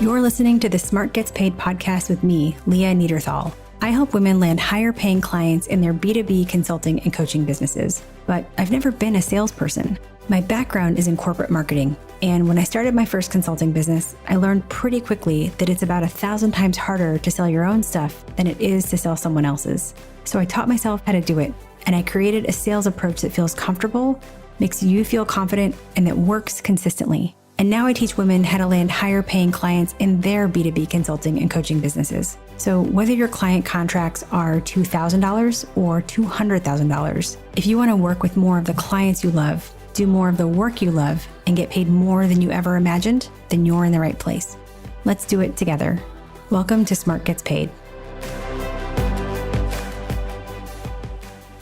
You're listening to the Smart Gets Paid podcast with me, Leah Niederthal. I help women land higher paying clients in their B2B consulting and coaching businesses, but I've never been a salesperson. My background is in corporate marketing, and when I started my first consulting business, I learned pretty quickly that it's about 1,000 times harder to sell your own stuff than it is to sell someone else's. So I taught myself how to do it, and I created a sales approach that feels comfortable, makes you feel confident, and that works consistently. And now I teach women how to land higher paying clients in their B2B consulting and coaching businesses. So whether your client contracts are $2,000 or $200,000, if you want to work with more of the clients you love, do more of the work you love, and get paid more than you ever imagined, then you're in the right place. Let's do it together. Welcome to Smart Gets Paid.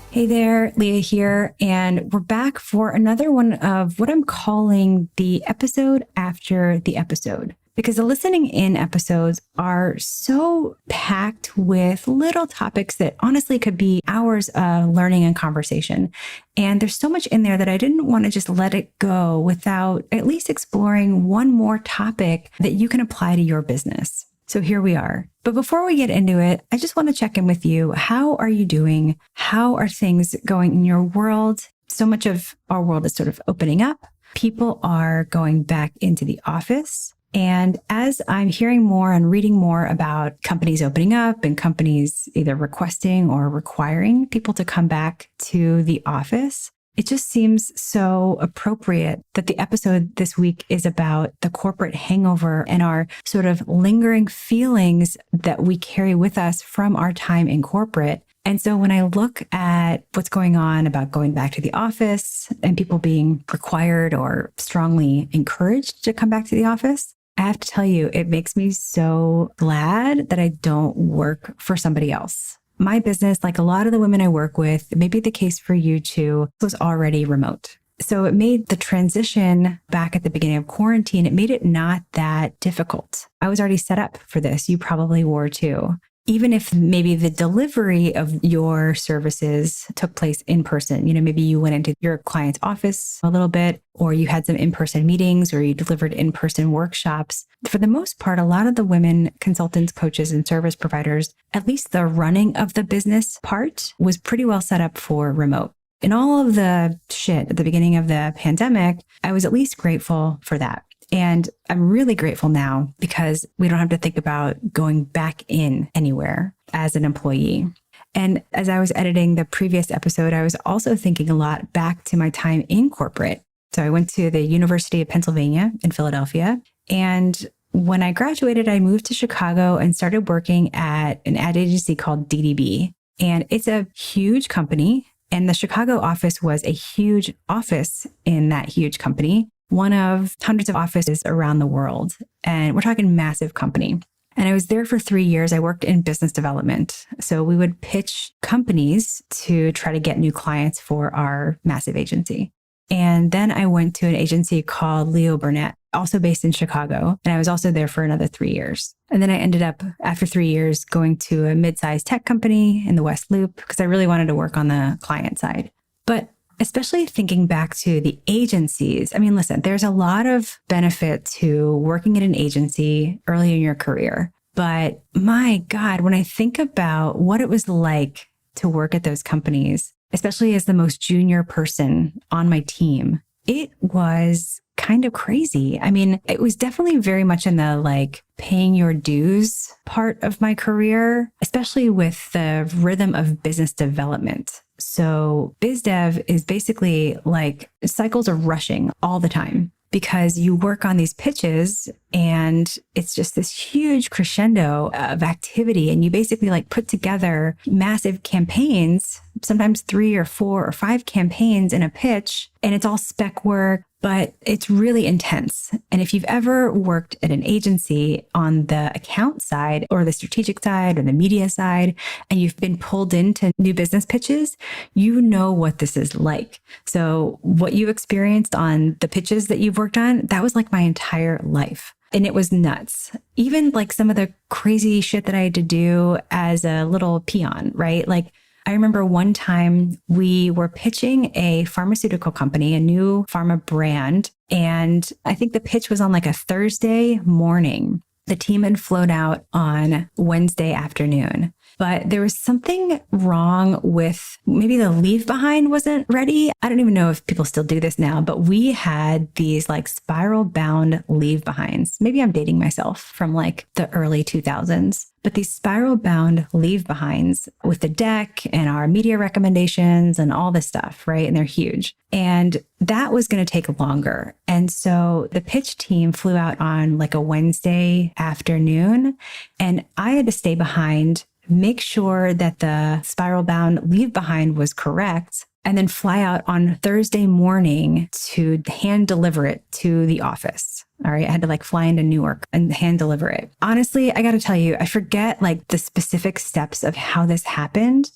Hey there, Leah here, and we're back for another one of what I'm calling the episode after the episode. Because the listening in episodes are so packed with little topics that honestly could be hours of learning and conversation. And there's so much in there that I didn't want to just let it go without at least exploring one more topic that you can apply to your business. So here we are. But before we get into it, I just want to check in with you. How are you doing? How are things going in your world? So much of our world is sort of opening up. People are going back into the office. And as I'm hearing more and reading more about companies opening up and companies either requesting or requiring people to come back to the office, it just seems so appropriate that the episode this week is about the corporate hangover and our sort of lingering feelings that we carry with us from our time in corporate. And so when I look at what's going on about going back to the office and people being required or strongly encouraged to come back to the office, I have to tell you, it makes me so glad that I don't work for somebody else. My business, like a lot of the women I work with, it may be the case for you too, was already remote. So it made the transition back at the beginning of quarantine, it made it not that difficult. I was already set up for this. You probably were too. Even if maybe the delivery of your services took place in person, maybe you went into your client's office a little bit, or you had some in-person meetings, or you delivered in-person workshops. For the most part, a lot of the women consultants, coaches, and service providers, at least the running of the business part was pretty well set up for remote. In all of the shit at the beginning of the pandemic, I was at least grateful for that. And I'm really grateful now because we don't have to think about going back in anywhere as an employee. And as I was editing the previous episode, I was also thinking a lot back to my time in corporate. So I went to the University of Pennsylvania in Philadelphia. And when I graduated, I moved to Chicago and started working at an ad agency called DDB. And it's a huge company. And the Chicago office was a huge office in that huge company. One of hundreds of offices around the world. And we're talking massive company. And I was there for 3 years. I worked in business development. So we would pitch companies to try to get new clients for our massive agency. And then I went to an agency called Leo Burnett, also based in Chicago. And I was also there for another 3 years. And then I ended up, after 3 years, going to a mid-sized tech company in the West Loop because I really wanted to work on the client side. But especially thinking back to the agencies. I mean, listen, there's a lot of benefit to working at an agency early in your career. But my God, when I think about what it was like to work at those companies, especially as the most junior person on my team, it was kind of crazy. I mean, it was definitely very much in the paying your dues part of my career, especially with the rhythm of business development. So biz dev is basically like cycles are rushing all the time because you work on these pitches and it's just this huge crescendo of activity. And you basically put together massive campaigns, sometimes 3 or 4 or 5 campaigns in a pitch, and it's all spec work, but it's really intense. And if you've ever worked at an agency on the account side or the strategic side or the media side, and you've been pulled into new business pitches, you know what this is like. So what you experienced on the pitches that you've worked on, that was like my entire life. And it was nuts. Even some of the crazy shit that I had to do as a little peon, right? I remember one time we were pitching a pharmaceutical company, a new pharma brand. And I think the pitch was on a Thursday morning. The team had flown out on Wednesday afternoon, but there was something wrong with maybe the leave behind wasn't ready. I don't even know if people still do this now, but we had these like spiral bound leave behinds. Maybe I'm dating myself from like the early 2000s. But these spiral bound leave behinds with the deck and our media recommendations and all this stuff, right? And they're huge. And that was going to take longer. And so the pitch team flew out on like a Wednesday afternoon, and I had to stay behind, make sure that the spiral bound leave behind was correct, and then fly out on Thursday morning to hand deliver it to the office. All right. I had to like fly into Newark and hand deliver it. Honestly, I got to tell you, I forget like the specific steps of how this happened,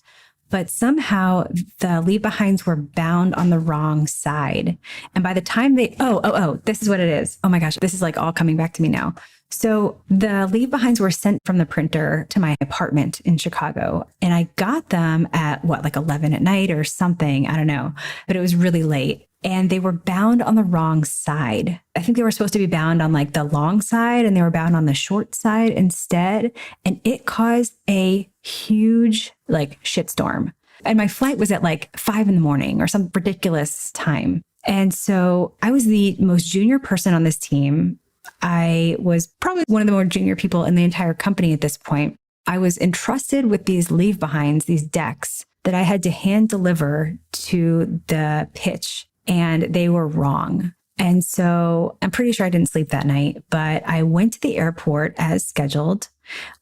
but somehow the leave behinds were bound on the wrong side. And by the time this is what it is. Oh my gosh, this is like all coming back to me now. So the leave behinds were sent from the printer to my apartment in Chicago. And I got them at like 11 at night or something. I don't know, but it was really late. And they were bound on the wrong side. I think they were supposed to be bound on like the long side, and they were bound on the short side instead. And it caused a huge like shitstorm. And my flight was at like 5 a.m. or some ridiculous time. And so I was the most junior person on this team. I was probably one of the more junior people in the entire company at this point. I was entrusted with these leave behinds, these decks that I had to hand deliver to the pitch. And they were wrong. And so I'm pretty sure I didn't sleep that night, but I went to the airport as scheduled.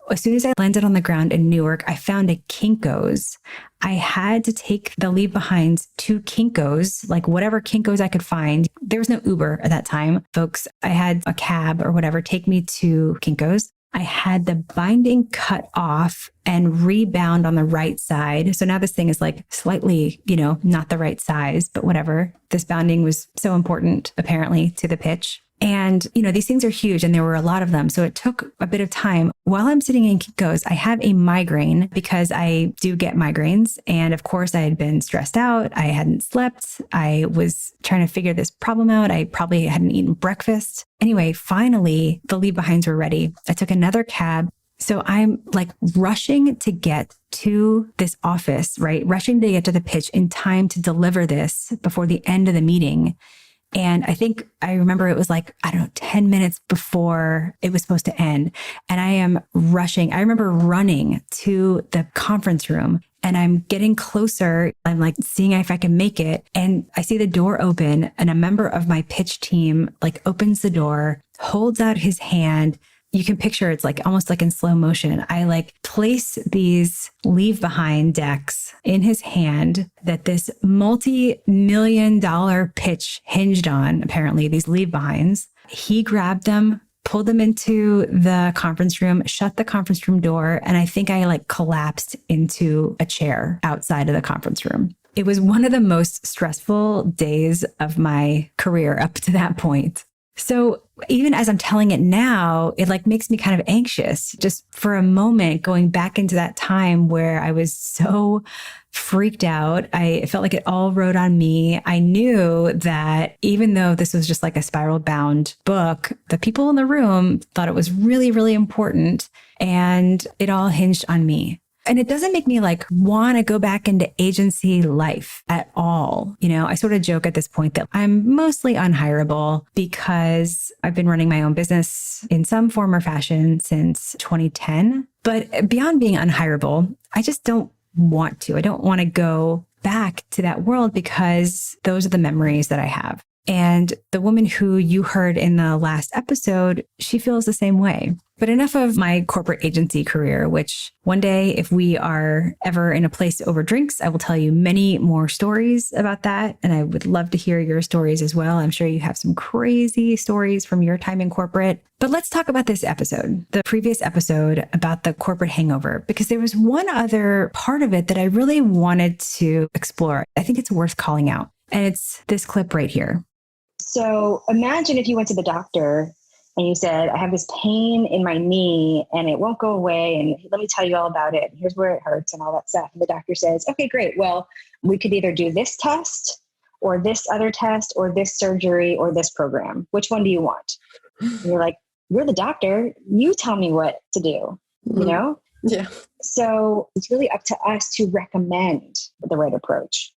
As soon as I landed on the ground in Newark, I found a Kinko's. I had to take the leave behinds to Kinko's, like whatever Kinko's I could find. There was no Uber at that time, folks. I had a cab or whatever take me to Kinko's. I had the binding cut off and rebound on the right side. So now this thing is like slightly, not the right size, but whatever. This bounding was so important, apparently, to the pitch. And, these things are huge and there were a lot of them. So it took a bit of time. While I'm sitting in Kinko's, I have a migraine because I do get migraines. And of course, I had been stressed out. I hadn't slept. I was trying to figure this problem out. I probably hadn't eaten breakfast. Anyway, finally, the leave behinds were ready. I took another cab. So I'm like rushing to get to this office, right? Rushing to get to the pitch in time to deliver this before the end of the meeting. And I remember it was like, 10 minutes before it was supposed to end. And I am rushing. I remember running to the conference room and I'm getting closer. I'm like seeing if I can make it. And I see the door open and a member of my pitch team like opens the door, holds out his hand. You can picture it's like almost like in slow motion. I like place these leave behind decks in his hand that this multi-million-dollar pitch hinged on, apparently, these leave behinds. He grabbed them, pulled them into the conference room, shut the conference room door, and I think I like collapsed into a chair outside of the conference room. It was one of the most stressful days of my career up to that point. So even as I'm telling it now, it like makes me kind of anxious just for a moment, going back into that time where I was so freaked out. I felt like it all rode on me. I knew that even though this was just like a spiral bound book, the people in the room thought it was really, really important, and it all hinged on me. And it doesn't make me like want to go back into agency life at all. I sort of joke at this point that I'm mostly unhireable because I've been running my own business in some form or fashion since 2010. But beyond being unhireable, I just don't want to. I don't want to go back to that world because those are the memories that I have. And the woman who you heard in the last episode, she feels the same way. But enough of my corporate agency career, which one day, if we are ever in a place over drinks, I will tell you many more stories about that. And I would love to hear your stories as well. I'm sure you have some crazy stories from your time in corporate. But let's talk about this episode, the previous episode about the corporate hangover, because there was one other part of it that I really wanted to explore. I think it's worth calling out. And it's this clip right here. So imagine if you went to the doctor and you said, I have this pain in my knee and it won't go away. And let me tell you all about it. Here's where it hurts and all that stuff. And the doctor says, okay, great. Well, we could either do this test or this other test or this surgery or this program. Which one do you want? And you're like, you're the doctor. You tell me what to do, you know? Yeah. So it's really up to us to recommend the right approach.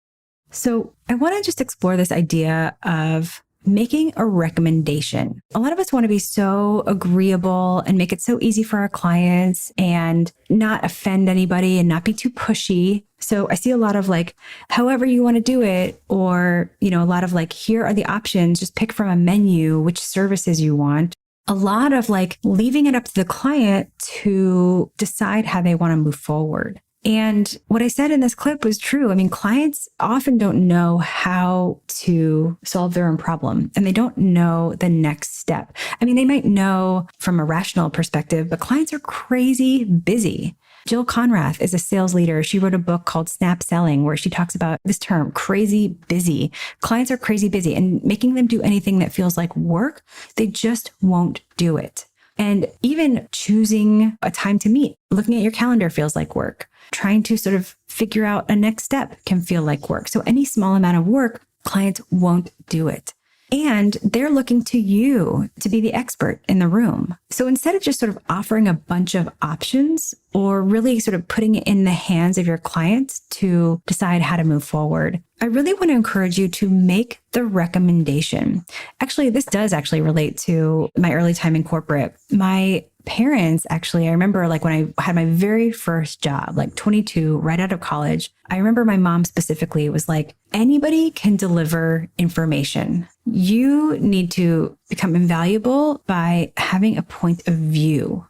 So I want to just explore this idea of making a recommendation. A lot of us want to be so agreeable and make it so easy for our clients and not offend anybody and not be too pushy. So I see a lot of like, however you want to do it, or, a lot of like, here are the options, just pick from a menu, which services you want. A lot of like leaving it up to the client to decide how they want to move forward. And what I said in this clip was true. I mean, clients often don't know how to solve their own problem, and they don't know the next step. I mean, they might know from a rational perspective, but clients are crazy busy. Jill Conrath is a sales leader. She wrote a book called Snap Selling, where she talks about this term, crazy busy. Clients are crazy busy, and making them do anything that feels like work, they just won't do it. And even choosing a time to meet, looking at your calendar feels like work. Trying to sort of figure out a next step can feel like work. So any small amount of work, clients won't do it. And they're looking to you to be the expert in the room. So instead of just sort of offering a bunch of options or really sort of putting it in the hands of your clients to decide how to move forward, I really want to encourage you to make the recommendation. Actually, this does actually relate to my early time in corporate. My parents, actually, I remember like when I had my very first job, like 22, right out of college, I remember my mom specifically was like, anybody can deliver information. You need to become invaluable by having a point of view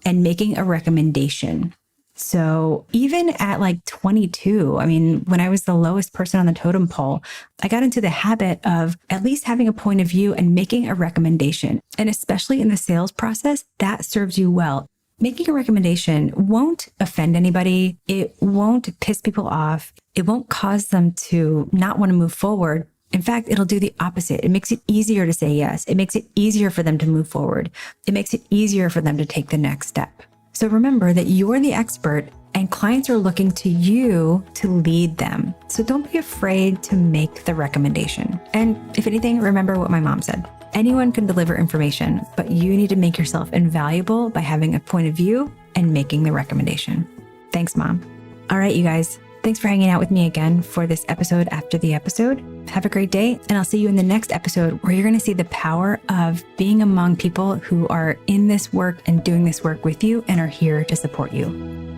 and making a recommendation. So even at like 22, I mean, when I was the lowest person on the totem pole, I got into the habit of at least having a point of view and making a recommendation. And especially in the sales process, that serves you well. Making a recommendation won't offend anybody. It won't piss people off. It won't cause them to not want to move forward. In fact, it'll do the opposite. It makes it easier to say yes. It makes it easier for them to move forward. It makes it easier for them to take the next step. So remember that you're the expert and clients are looking to you to lead them. So don't be afraid to make the recommendation. And if anything, remember what my mom said. Anyone can deliver information, but you need to make yourself invaluable by having a point of view and making the recommendation. Thanks, Mom. All right, you guys. Thanks for hanging out with me again for this episode after the episode. Have a great day, and I'll see you in the next episode where you're going to see the power of being among people who are in this work and doing this work with you and are here to support you.